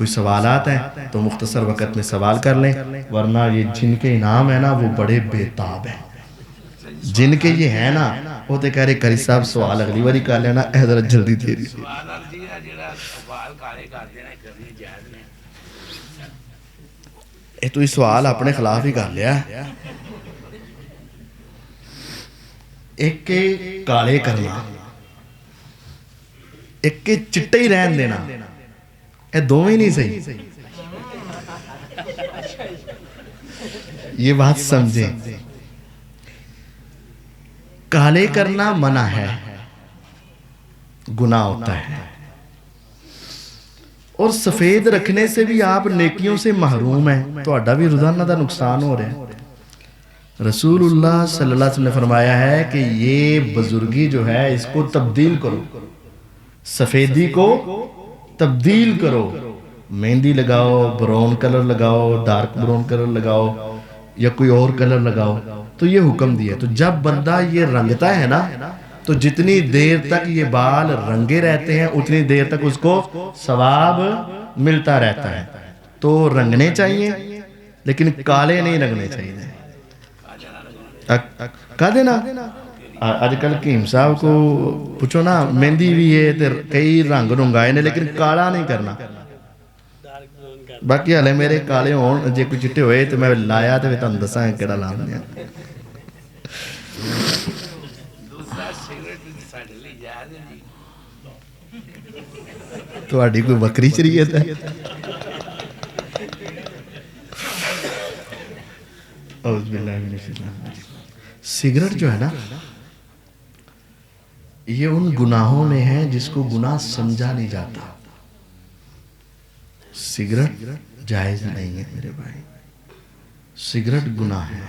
کوئی سوالات ہیں تو مختصر وقت میں سوال کر لیں، ورنہ یہ جن کے انعام ہے نا وہ بڑے بےتاب ہیں. جن کے یہ ہیں نا وہ تو کہہ رہے قاری صاحب سوال اگلی باری کر لینا، حضرت جلدی دے رہی. یہ تو اس سوال اپنے خلاف ہی کر لیا. ایک کے کالے کرنا، ایک کے چٹے ہی رہن دینا، یہ دو ہی نہیں صحیح. یہ بات سمجھیں، کالے کرنا منع ہے، گناہ ہوتا ہے، اور سفید رکھنے سے بھی آپ نیکیوں سے محروم ہیں، تو اڈا بھی روزانہ دا نقصان ہو رہا ہے. رسول اللہ صلی اللہ علیہ وسلم نے فرمایا ہے کہ یہ بزرگی جو ہے اس کو تبدیل کرو، سفیدی کو تبدیل کرو، مہندی لگاؤ، براؤن کلر لگاؤ، ڈارک براؤن کلر لگاؤ یا کوئی اور کلر لگاؤ. تو یہ حکم دیا. تو جب بندہ یہ رنگتا ہے نا تو جتنی دیر تک یہ بال رنگے رہتے ہیں اتنی دیر تک اس کو ثواب ملتا رہتا ہے. تو رنگنے چاہیے لیکن کالے نہیں رنگنے چاہیے. کہا دینا آج کل قیم صاحب کو پوچھو نا مہندی بھی ہے کئی رنگ رنگائے نے لیکن کالا نہیں کرنا. باقی حالے میرے کالے ہون جے کوئی چٹے ہوئے تو میں لایا تو تم دساں کیڑا لام دیا. تو آڈی کوئی بکری شریعت ہے. اعوذ باللہ من الشیطان الرجیم. سگریٹ جو ہے نا یہ ان گناہوں میں ہے جس کو گناہ سمجھا نہیں جاتا. سگریٹ جائز نہیں ہے میرے بھائی، سگریٹ گناہ ہے.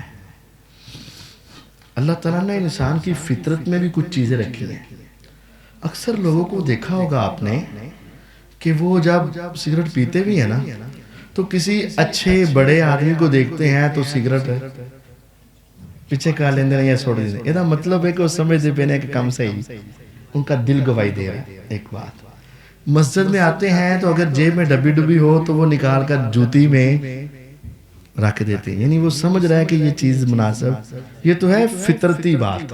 اللہ تعالیٰ نے انسان کی فطرت میں بھی کچھ چیزیں رکھی ہیں. اکثر لوگوں کو دیکھا ہوگا آپ نے کہ وہ جب سگریٹ پیتے بھی ہیں نا تو کسی اچھے بڑے آدمی کو دیکھتے ہیں تو سگریٹ پیچھے کہا لیندے نہیں یا چھوڑ دیتے. یہ دا مطلب ہے کہ وہ سمجھتے پینے کہ کم صحیح، ان کا دل گواہی دے رہا ہے. ایک بات، مسجد میں آتے ہیں تو اگر جیب میں ڈبی ڈبی ہو تو وہ نکال کر جوتی میں رکھ دیتے ہیں، یعنی وہ سمجھ رہا ہے کہ یہ چیز مناسب. یہ تو ہے فطرتی بات.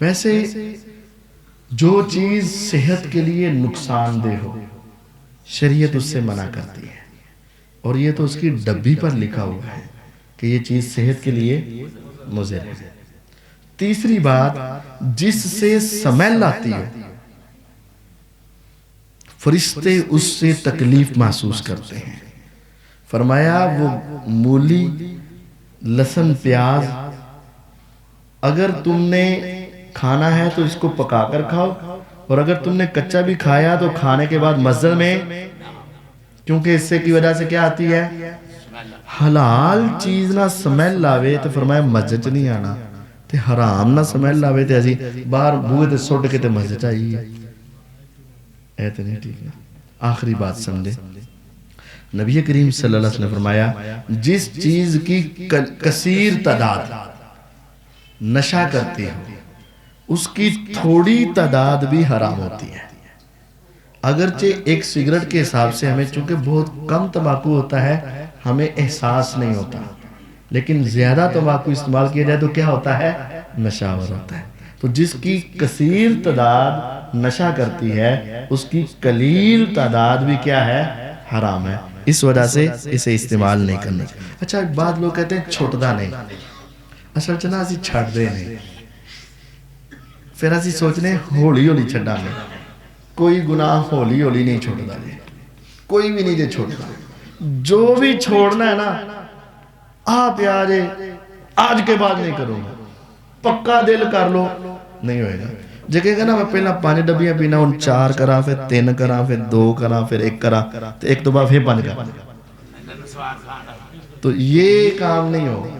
ویسے جو چیز صحت کے لیے نقصان دہ ہو شریعت اس سے منع کرتی ہے، اور یہ تو اس کی ڈبی پر لکھا ہوا ہے کہ یہ چیز صحت کے لیے مضر ہے. تیسری بات، جس سے سمیل آتی ہے فرشتے اس سے تکلیف محسوس کرتے ہیں. فرمایا وہ مولی، لہسن، پیاز اگر تم نے کھانا ہے تو اس کو پکا کر کھاؤ، اور اگر تم نے کچا بھی کھایا تو کھانے کے بعد مسجد میں، کیونکہ اس سے کی وجہ سے کیا آتی ہے، حلال چیز نہ سمیل لاوے تو فرمایا مسجد نہیں آنا، تے حرام نہ سمیل لاوے تے ایسی باہر بوئے تے سوٹ کے تے مسجد چاہیے. ایتے نہیں ٹھیک ہے. آخری بات سمجھے، نبی کریم صلی اللہ علیہ وسلم نے فرمایا جس چیز کی کثیر تعداد نشہ کرتی ہے اس کی تھوڑی تعداد بھی حرام ہوتی ہے. اگرچہ ایک سگریٹ کے حساب سے ہمیں چونکہ بہت کم تمباکو ہوتا ہے ہمیں احساس نہیں ہوتا، لیکن زیادہ تمباکو استعمال کیا جائے تو کیا ہوتا ہے، نشہ آور ہوتا ہے. تو جس کی کثیر تعداد نشہ کرتی ہے اس کی قلیل تعداد بھی کیا ہے، حرام ہے. اس وجہ سے اسے استعمال نہیں کرنا. اچھا بعض لوگ کہتے ہیں چھوٹدا نہیں، اصل چنا اسی چھڑ دے نہیں، پھر اسی سوچنے ہولی ہولی چھڑا میں. کوئی گناہ ہولی ہولی نہیں چھوڑتا جی، کوئی بھی نہیں جے چھوڑتا. جو بھی چھوڑنا ہے نا آپ آجے آج کے بعد نہیں کروں گا، پکا دل کر لو، نہیں ہوئے گا. جگہ گا نا میں پہلا 5 ڈبیاں پینا، ان 4 کرا، پھر 3 کرا، پھر 2 کرا، پھر 1 کرا، تو ایک تو بعد پھر 5 کرا. تو یہ کام نہیں ہوگا،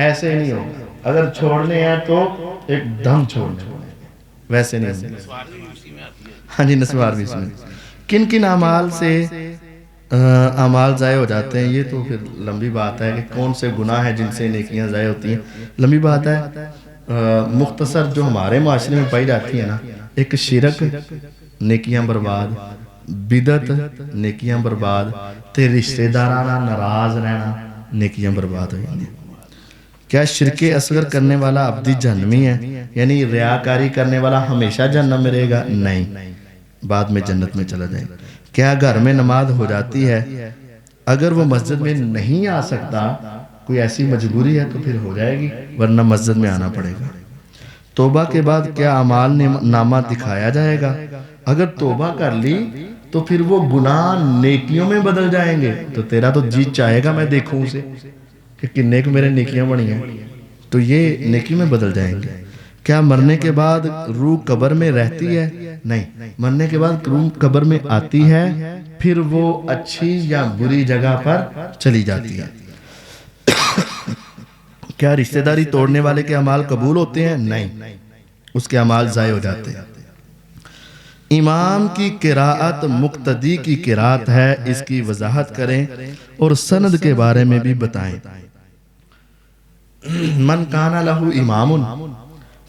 ایسے نہیں ہوگا. اگر چھوڑنے ہیں تو ایک دم چھوڑنے، ویسے نہیں ہوگا. ہاں جی، نسوار بھی اس میں کن کن اعمال سے اعمال ضائع ہو جاتے ہیں، یہ تو پھر لمبی بات ہے کہ کون سے گناہ ہیں جن سے نیکیاں ضائع ہوتی ہیں، لمبی بات ہے. مختصر جو ہمارے معاشرے میں پائی جاتی ہیں نا، ایک شرک، نیکیاں برباد، بدعت نیکیاں برباد تے رشتہ داراں ناراض رہنا نیکیاں برباد ہو جاندی. کیا شرک اصغر کرنے والا ابدی جہنمی ہے؟ یعنی ریاکاری کرنے والا ہمیشہ جہنم میں رہے گا؟ نہیں، بعد میں جنت میں چلا جائے. کیا گھر میں نماز ہو جاتی ہے؟ اگر وہ مسجد میں نہیں آ سکتا، کوئی ایسی مجبوری ہے تو پھر ہو جائے گی، ورنہ مسجد میں آنا پڑے گا. توبہ کے بعد کیا اعمال نامہ دکھایا جائے گا؟ اگر توبہ کر لی تو پھر وہ گناہ نیکیوں میں بدل جائیں گے، تو تیرا تو جی چاہے گا میں دیکھوں اسے کہ کنے کو میرے نیکیاں بڑی ہیں، تو یہ نیکی میں بدل جائیں گے. کیا مرنے کے بعد روح قبر میں رہتی ہے؟ نہیں، مرنے کے بعد روح قبر میں آتی ہے، پھر وہ اچھی یا بری جگہ پر چلی جاتی ہے. کیا رشتہ داری توڑنے والے کے اعمال قبول ہوتے ہیں؟ نہیں، اس کے اعمال ضائع ہو جاتے ہیں. امام کی قراءت مقتدی کی قراءت ہے، اس کی وضاحت کریں اور سند کے بارے میں بھی بتائیں. من کان لہو امام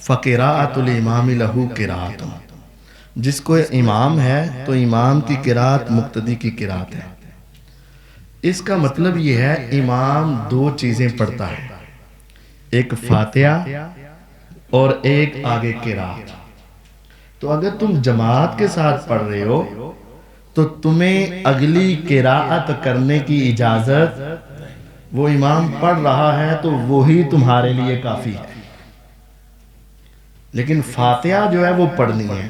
فقراءت الامام لہو قراءت. جس کو امام ہے تو امام کی قراءت مقتدی کی قراءت ہے. اس کا مطلب یہ ہے امام دو چیزیں پڑھتا ہے، ایک فاتحہ اور ایک آگے قراءت. تو اگر تم جماعت کے ساتھ پڑھ رہے ہو تو تمہیں اگلی قراءت کرنے کی اجازت، وہ امام پڑھ رہا ہے تو وہی تمہارے لیے کافی ہے. لیکن فاتحہ جو ہے وہ پڑھنی ہے،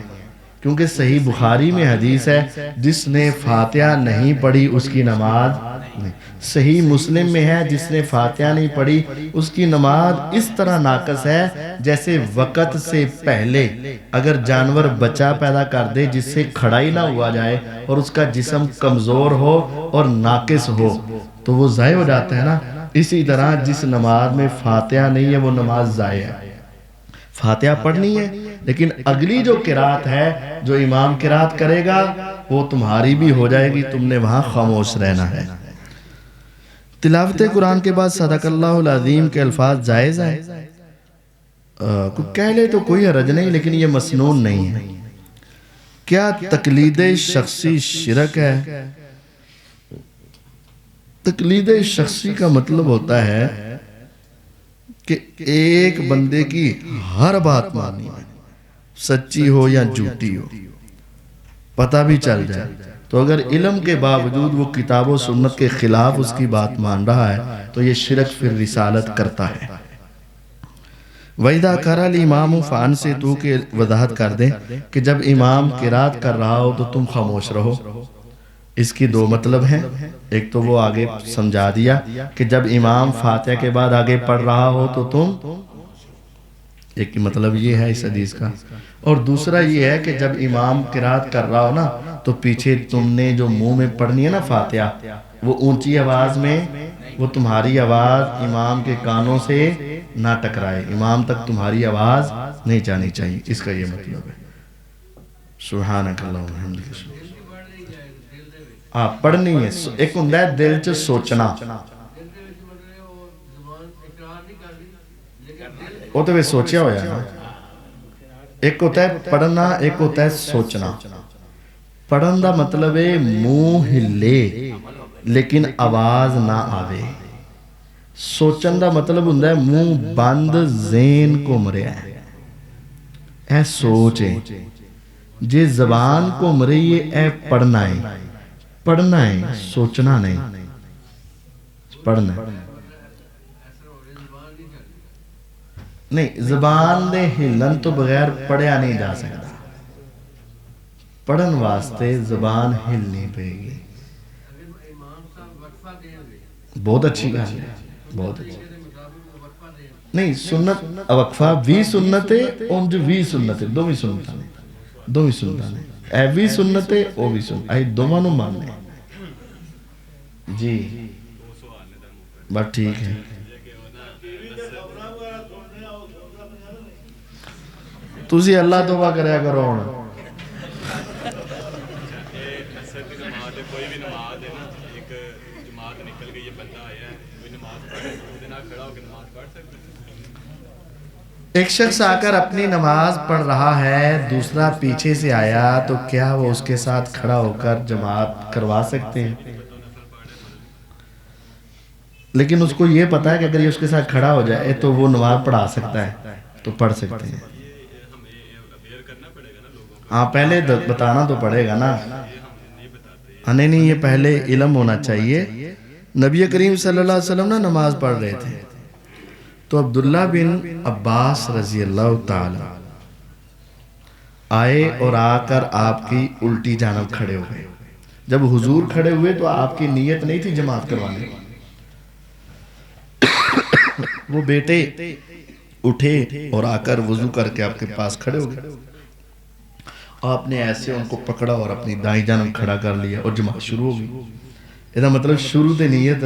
کیونکہ صحیح بخاری میں حدیث ہے جس نے فاتحہ نہیں پڑھی اس کی نماز نہیں. صحیح مسلم میں ہے جس نے فاتحہ نہیں پڑھی اس کی نماز اس طرح ناقص ہے جیسے وقت سے پہلے اگر جانور بچہ پیدا کر دے جس سے کھڑا ہی نہ ہوا جائے اور اس کا جسم کمزور ہو اور ناقص ہو تو وہ ضائع ہو جاتا ہے نا. اسی طرح جس نماز میں فاتحہ نہیں ہے وہ نماز ضائع ہے. فاتحہ پڑھنی ہے، لیکن اگلی جو قرات ہے جو امام قرات کرے گا وہ تمہاری بھی ہو جائے گی، تم نے وہاں خاموش رہنا ہے. تلاوت قرآن کے بعد صدق اللہ العظیم کے الفاظ جائز ہیں؟ کہہ لے تو کوئی حرج نہیں، لیکن یہ مسنون نہیں ہے. کیا تقلید شخصی شرک ہے؟ تقلید شخصی کا مطلب ہوتا ہے کہ ایک بندے کی ہر بات ماننی ہے، سچی ہو یا جھوٹی ہو، پتہ بھی چل جائے تو اگر علم کے باوجود وہ کتاب و سنت کے خلاف اس کی بات مان رہا ہے تو یہ شرک فی رسالت کرتا ہے. وَإِذَا قَرَأَ الْإِمَامُ فَأَنصِتُوا کے وضاحت کر دیں کہ جب امام قرات کر رہا ہو تو تم خاموش رہو. اس کی دو مطلب ہیں، ایک تو وہ آگے سمجھا دیا کہ جب امام فاتحہ کے بعد آگے پڑھ رہا ہو تو تم، ایک مطلب یہ ہے اس حدیث کا، اور دوسرا یہ ہے کہ جب امام قرات کر رہا ہو نا تو پیچھے تم نے جو منہ میں پڑھنی ہے نا فاتحہ، وہ اونچی آواز میں، وہ تمہاری آواز امام کے کانوں سے نہ ٹکرائے، امام تک تمہاری آواز نہیں جانی چاہیے. اس کا یہ مطلب ہے. سبحانک اللہم و بحمدک. پڑھنی ہے، ایک ہوتا ہے دل چ سوچنا، وہ تو سوچیا ہوا ہے. ایک ہوتا ہے پڑھنا، ایک ہوتا ہے سوچنا. پڑھن دا مطلب ہے منہ ہلے لیکن آواز نہ آوے. سوچن دا مطلب ہوتا ہے منہ بند ذہن گھوم رہا ہے، اے سوچ ہے. جے زبان گھوم رہی ہے اے پڑھنا ہے، پڑھنا ہے سوچنا نہیں. پڑھنا نہیں، زبان دے ہلن تو بغیر پڑھیا نہیں جا سکتا. پڑھن واسطے زبان ہلنی پڑے گی. بہت اچھی گل ہے، بہت اچھی. نہیں، سنت وقفہ بھی سنت ہے، انج بھی سنت ہے، دو بھی سنت ہے، دو بھی سنت ہے. اے بھی سنت ہے، او بھی سنت ہے، دونوں نو ماننے جی. بات ٹھیک ہے. تسی اللہ توبہ کریا کرو ہونا. ایک شخص آ کر اپنی نماز پڑھ رہا ہے، دوسرا پیچھے سے آیا، تو کیا وہ اس کے ساتھ کھڑا ہو کر جماعت کروا سکتے ہیں؟ لیکن اس کو یہ پتا ہے کہ اگر یہ اس کے ساتھ کھڑا ہو جائے تو وہ نماز پڑھا سکتا ہے، تو پڑھ سکتے ہیں۔ ہاں پہلے بتانا تو پڑے گا نا، نہیں یہ پہلے علم ہونا چاہیے۔ نبی کریم صلی اللہ علیہ وسلم نا نماز پڑھ رہے تھے، تو عبداللہ بن عباس رضی اللہ تعالی آئے اور آ کر آپ کی الٹی جانب کھڑے ہو گئے۔ جب حضور کھڑے ہوئے تو آپ کی نیت نہیں تھی جماعت کروانے، وہ بیٹے اٹھے اور آ کر وضو کر کے آپ کے پاس کھڑے ہو گئے۔ آپ نے ایسے ان کو پکڑا اور اپنی دائیں جانب کھڑا کر لیا اور جماعت شروع ہو گئی۔ یہ مطلب شروع تے نیت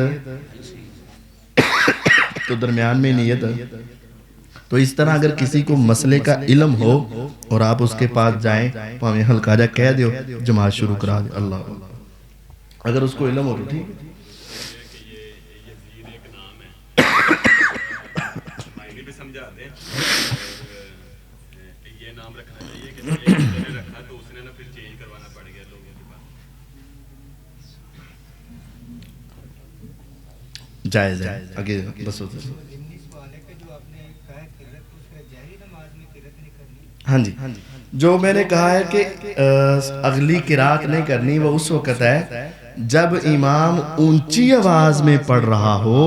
تو درمیان میں نیت ہے۔ تو اس طرح اگر کسی کو مسئلے کا علم ہو اور آپ اس کے پاس جائیں تو ہمیں ہلکا جا کہہ دیو، جماعت شروع کرا دے، اللہ اگر اس کو علم ہو تو ٹھیک ہے۔ جائز ہے آگے بس ہوتا ہے۔ ہاں جی، جو میں نے کہا ہے کہ اگلی قرات نہیں کرنی، وہ اس وقت ہے جب امام اونچی آواز میں پڑھ رہا ہو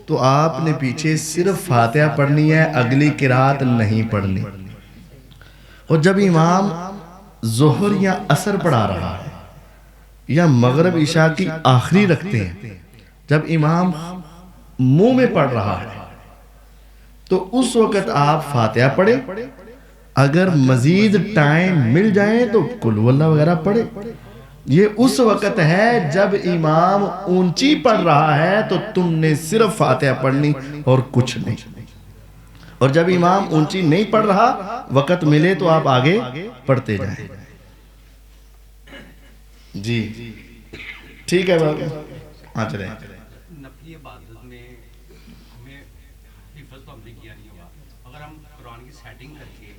تو آپ نے پیچھے صرف فاتحہ پڑھنی ہے، اگلی قرات نہیں پڑھنی۔ اور جب امام ظہر یا عصر پڑھا رہا ہے یا مغرب عشاء کی آخری رکھتے ہیں، جب امام منہ میں پڑھ رہا ہے تو اس وقت آپ فاتحہ پڑھیں، اگر مزید ٹائم مل جائیں تو قل ہو اللہ وغیرہ پڑھیں۔ یہ اس وقت ہے جب امام اونچی پڑھ رہا ہے تو تم نے صرف فاتحہ پڑھنی اور کچھ نہیں، اور جب امام اونچی نہیں پڑھ رہا وقت ملے تو آپ آگے پڑھتے جائیں۔ جی ٹھیک ہے بابا، ہاں چلیں۔ نفلی عبادت میں ہمیں حفظ تو ہم نے کیا نہیں ہوا، اگر ہم قرآن کی سیٹنگ کر کے